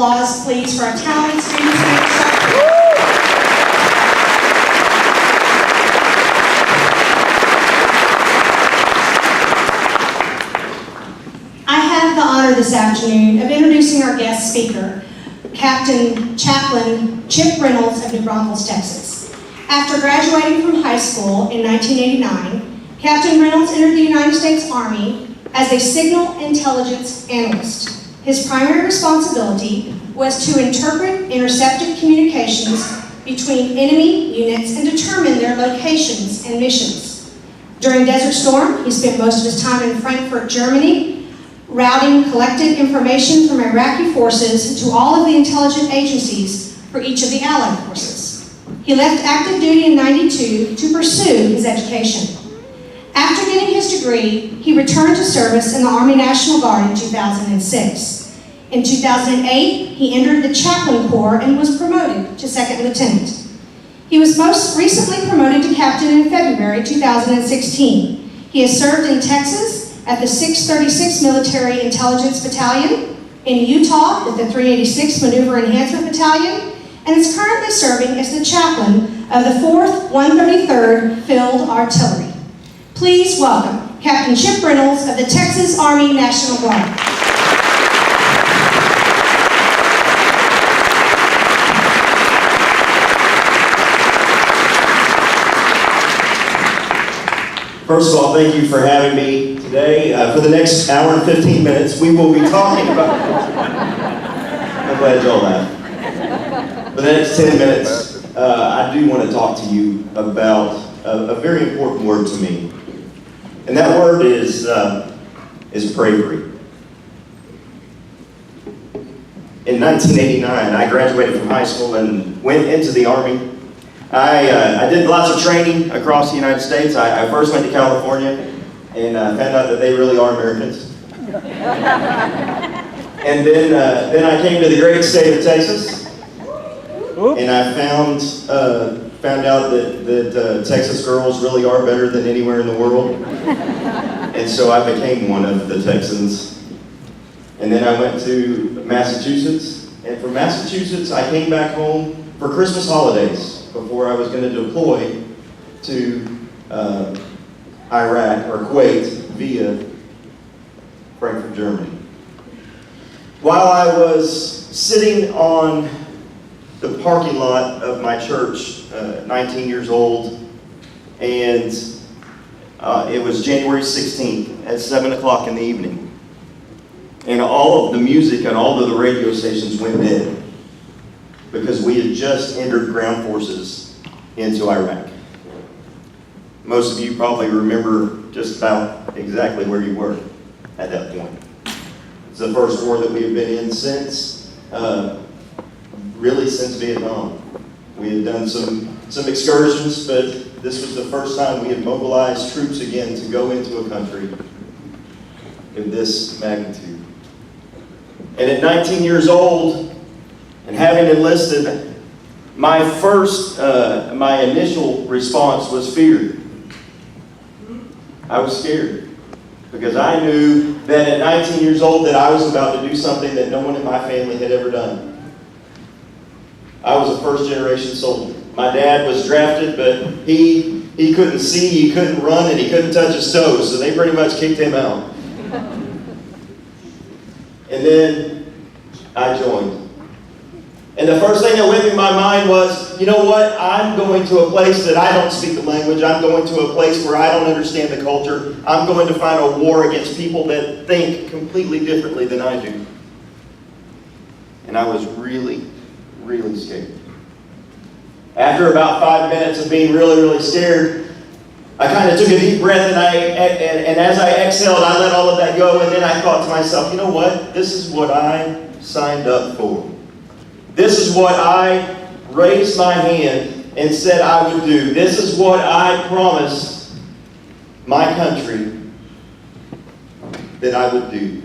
applause, please, for our talented students and instructors. I have the honor this afternoon of introducing our guest speaker, Captain Chaplain Chip Reynolds of New Braunfels, Texas. After graduating from high school in 1989, Captain Reynolds entered the United States Army as a signal intelligence analyst. His primary responsibility was to interpret intercepted communications between enemy units and determine their locations and missions. During Desert Storm, he spent most of his time in Frankfurt, Germany, routing collected information from Iraqi forces to all of the intelligence agencies for each of the Allied forces. He left active duty in '92 to pursue his education. After getting his degree, he returned to service in the Army National Guard in 2006. In 2008, he entered the Chaplain Corps and was promoted to second lieutenant. He was most recently promoted to captain in February 2016. He has served in Texas at the 636 Military Intelligence Battalion, in Utah at the 386 Maneuver Enhancement Battalion, and is currently serving as the chaplain of the 4th 133rd Field Artillery. Please welcome Captain Chip Reynolds of the Texas Army National Guard. First of all, thank you for having me today. For the next hour and 15 minutes, we will be talking about... I'm glad y'all laughed. For the next 10 minutes, I do want to talk to you about a very important word to me. And that word is bravery. In 1989, I graduated from high school and went into the Army. I did lots of training across the United States. I first went to California and found out that they really are Americans. And then I came to the great state of Texas, and I found out that Texas girls really are better than anywhere in the world. And so I became one of the Texans. And then I went to Massachusetts, and from Massachusetts I came back home for Christmas holidays before I was going to deploy to Iraq or Kuwait via Frankfurt, Germany. While I was sitting on the parking lot of my church, 19 years old, and it was January 16th at 7 o'clock in the evening. And all of the music and all of the radio stations went dead because we had just entered ground forces into Iraq. Most of you probably remember just about exactly where you were at that point. It's the first war that we have been in since Vietnam. We had done some excursions, but this was the first time we had mobilized troops again to go into a country of this magnitude. And at 19 years old, and having enlisted, my initial response was fear. I was scared because I knew that at 19 years old that I was about to do something that no one in my family had ever done. I was a first-generation soldier. My dad was drafted, but he couldn't see, he couldn't run, and he couldn't touch his toes, so they pretty much kicked him out. And then I joined. And the first thing that went through my mind was, you know what? I'm going to a place that I don't speak the language. I'm going to a place where I don't understand the culture. I'm going to find a war against people that think completely differently than I do. And I was really, really scared. After about 5 minutes of being really, really scared, I kind of took a deep breath, and as I exhaled, I let all of that go, and then I thought to myself, you know what? This is what I signed up for. This is what I raised my hand and said I would do. This is what I promised my country that I would do.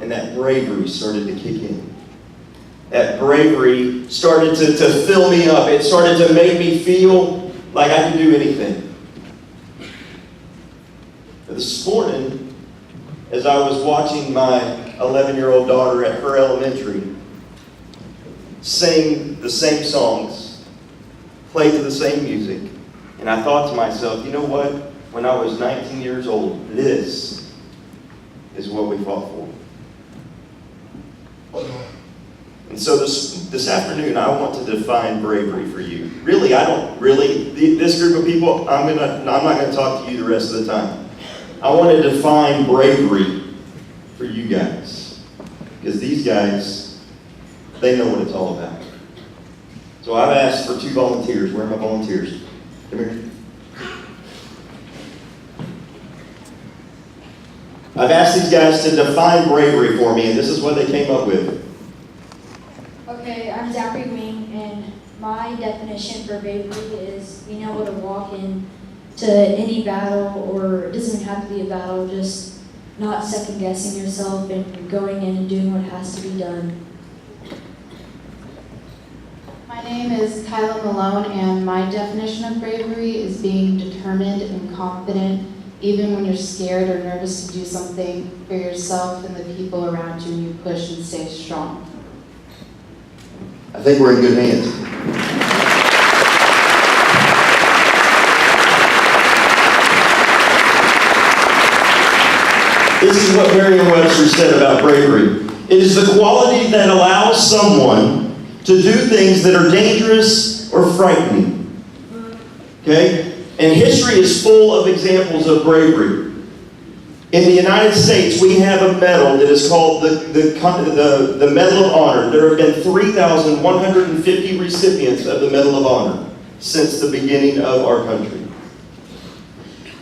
And that bravery started to kick in. That bravery started to fill me up. It started to make me feel like I could do anything. This morning, as I was watching my 11-year-old daughter at her elementary sing the same songs, play to the same music. And I thought to myself, you know what? When I was 19 years old, this is what we fought for. And so this afternoon, I want to define bravery for you. Really, this group of people, I'm not going to talk to you the rest of the time. I want to define bravery for you guys. Because these guys, they know what it's all about. So I've asked for 2 volunteers. Where are my volunteers? Come here. I've asked these guys to define bravery for me, and this is what they came up with. Okay, I'm Zachary Wing, and my definition for bravery is being able to walk into any battle, or it doesn't even have to be a battle, just not second guessing yourself and going in and doing what has to be done. My name is Kyla Malone, and my definition of bravery is being determined and confident, even when you're scared or nervous to do something for yourself and the people around you, and you push and stay strong. I think we're in good hands. This is what Merriam-Webster said about bravery. It is the quality that allows someone to do things that are dangerous or frightening. Okay? And history is full of examples of bravery. In the United States, we have a medal that is called the Medal of Honor. There have been 3,150 recipients of the Medal of Honor since the beginning of our country.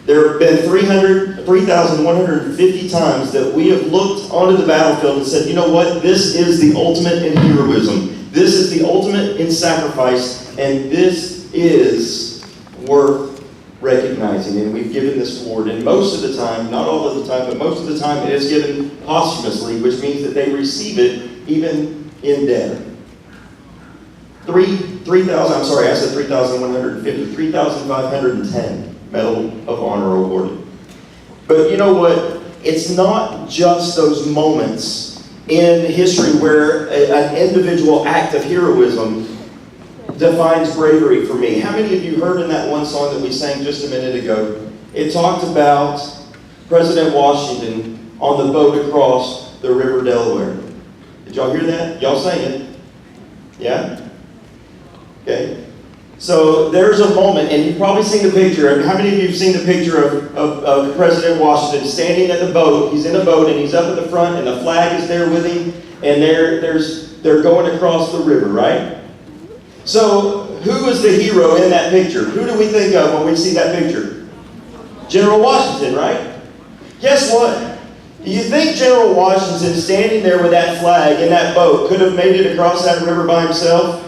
There have been 3,150 times that we have looked onto the battlefield and said, you know what, this is the ultimate in heroism. This is the ultimate in sacrifice, and this is worth recognizing. And we've given this award, and most of the time, not all of the time, but most of the time it is given posthumously, which means that they receive it even in death. 3,510 Medal of Honor awarded. But you know what? It's not just those moments in history where an individual act of heroism defines bravery for me. How many of you heard in that one song that we sang just a minute ago? It talked about President Washington on the boat across the River Delaware. Did y'all hear that? Y'all sang it. Yeah? Okay. So there's a moment, and you've probably seen the picture. How many of you have seen the picture of President Washington standing at the boat? He's in a boat, and he's up at the front, and the flag is there with him, and they're going across the river, right? So who is the hero in that picture? Who do we think of when we see that picture? General Washington, right? Guess what? Do you think General Washington standing there with that flag in that boat could have made it across that river by himself?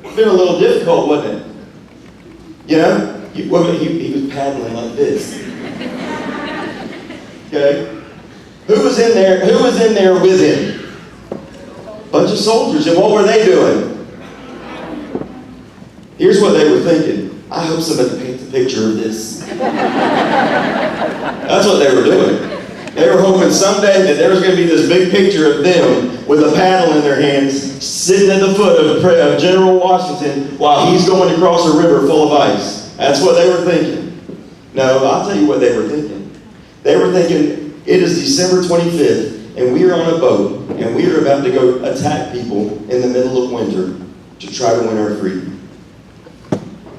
It's been a little difficult, wasn't it? You know? He was paddling like this. Okay? Who was in there? Who was in there with him? A bunch of soldiers. And what were they doing? Here's what they were thinking. I hope somebody paints a picture of this. That's what they were doing. They were hoping someday that there was going to be this big picture of them with a paddle in their hands, sitting at the foot of General Washington while he's going across a river full of ice. That's what they were thinking. No, I'll tell you what they were thinking. They were thinking, it is December 25th, and we are on a boat, and we are about to go attack people in the middle of winter to try to win our freedom.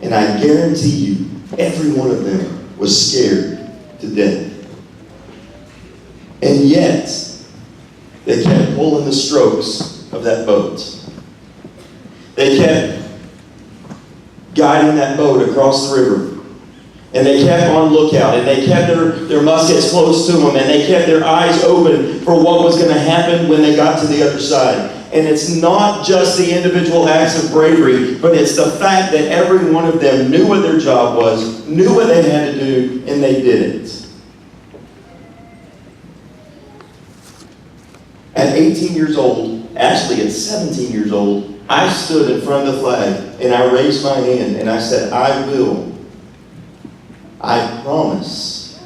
And I guarantee you, every one of them was scared to death. And yet, they kept pulling the strokes of that boat. They kept guiding that boat across the river. And they kept on lookout, and they kept their muskets close to them, and they kept their eyes open for what was going to happen when they got to the other side. And it's not just the individual acts of bravery, but it's the fact that every one of them knew what their job was, knew what they had to do, and they did it. At 18 years old, actually at 17 years old, I stood in front of the flag and I raised my hand and I said, I promise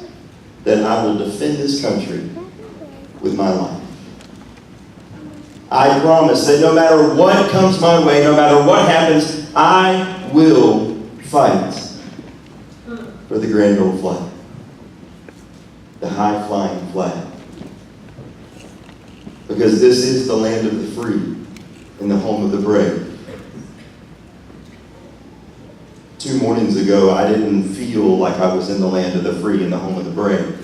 that I will defend this country with my life. I promise that no matter what comes my way, no matter what happens, I will fight for the grand old flag, the high-flying flag. Because this is the land of the free and the home of the brave. 2 mornings ago, I didn't feel like I was in the land of the free and the home of the brave.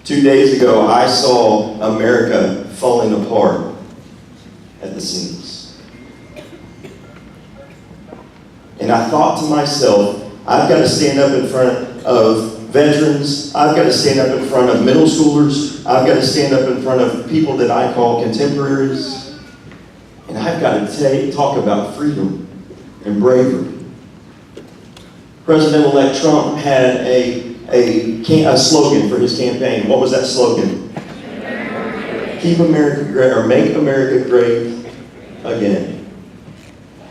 2 days ago, I saw America falling apart at the seams. And I thought to myself, I've got to stand up in front of veterans, I've got to stand up in front of middle schoolers, I've got to stand up in front of people that I call contemporaries, and I've got to talk about freedom and bravery. President-elect Trump had a slogan for his campaign. What was that slogan? Keep America great, or make America great again.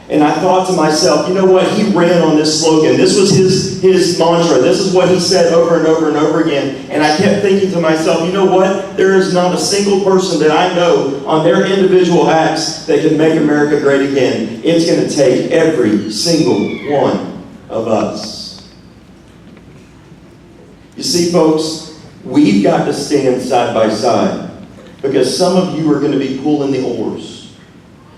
And I thought to myself, you know what? He ran on this slogan. This was his mantra. This is what he said over and over and over again. And I kept thinking to myself, you know what? There is not a single person that I know on their individual acts that can make America great again. It's going to take every single one of us. You see, folks, we've got to stand side by side, because some of you are going to be pulling the oars.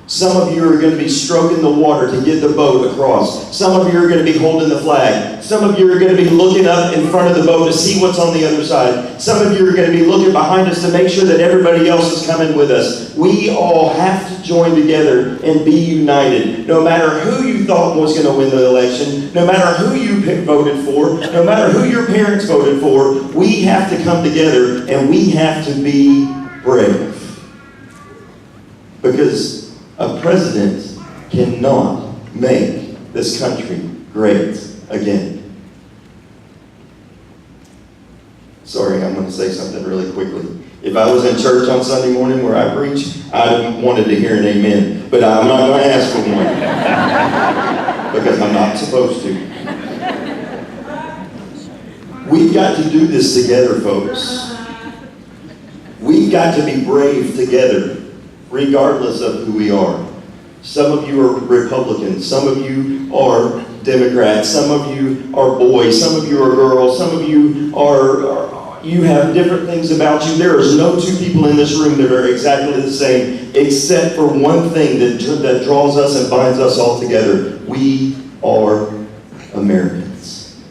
Some of you are going to be stroking the water to get the boat across. Some of you are going to be holding the flag. Some of you are going to be looking up in front of the boat to see what's on the other side. Some of you are going to be looking behind us to make sure that everybody else is coming with us. We all have to join together and be united. No matter who you thought was going to win the election, no matter who you voted for, no matter who your parents voted for, we have to come together and we have to be brave. Because a president cannot make this country great again. Sorry, I'm going to say something really quickly. If I was in church on Sunday morning where I preach, I wanted to hear an amen. But I'm not going to ask for one. Because I'm not supposed to. We've got to do this together, folks. We've got to be brave together, regardless of who we are. Some of you are Republicans, some of you are Democrats, some of you are boys, some of you are girls, some of you you have different things about you. There is no two people in this room that are exactly the same, except for one thing that draws us and binds us all together. We are Americans.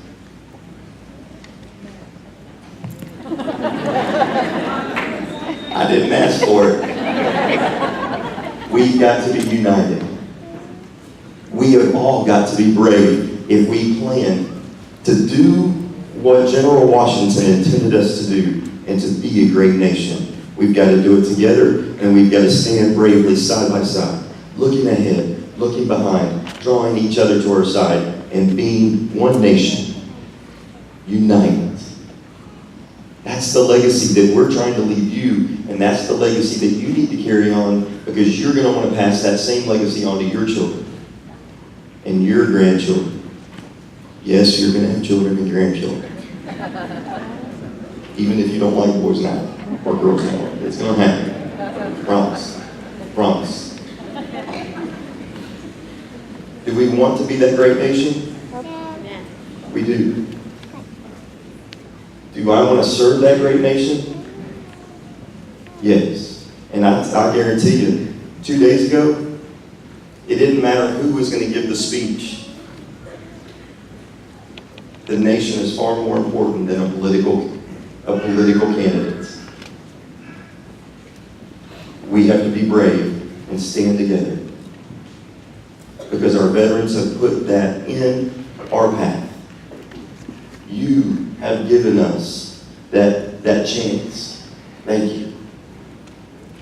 I didn't ask for it. We've got to be united. We have all got to be brave if we plan to do what General Washington intended us to do and to be a great nation. We've got to do it together, and we've got to stand bravely side by side, looking ahead, looking behind, drawing each other to our side, and being one nation, united. That's the legacy that we're trying to leave you, and that's the legacy that you need to carry on, because you're going to want to pass that same legacy on to your children and your grandchildren. Yes, you're going to have children and grandchildren. Even if you don't like boys now or girls now, it's going to happen. Promise. Promise. Do we want to be that great nation? We do. Do I want to serve that great nation? Yes. And I guarantee you, 2 days ago, it didn't matter who was going to give the speech. The nation is far more important than a political candidate. We have to be brave and stand together, because our veterans have put that in our path. You have given us that chance. Thank you.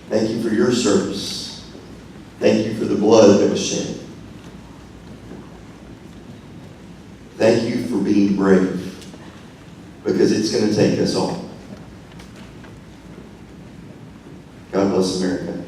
Thank you for your service. Thank you for the blood that was shed. Thank you for being brave, because it's going to take us all. God bless America.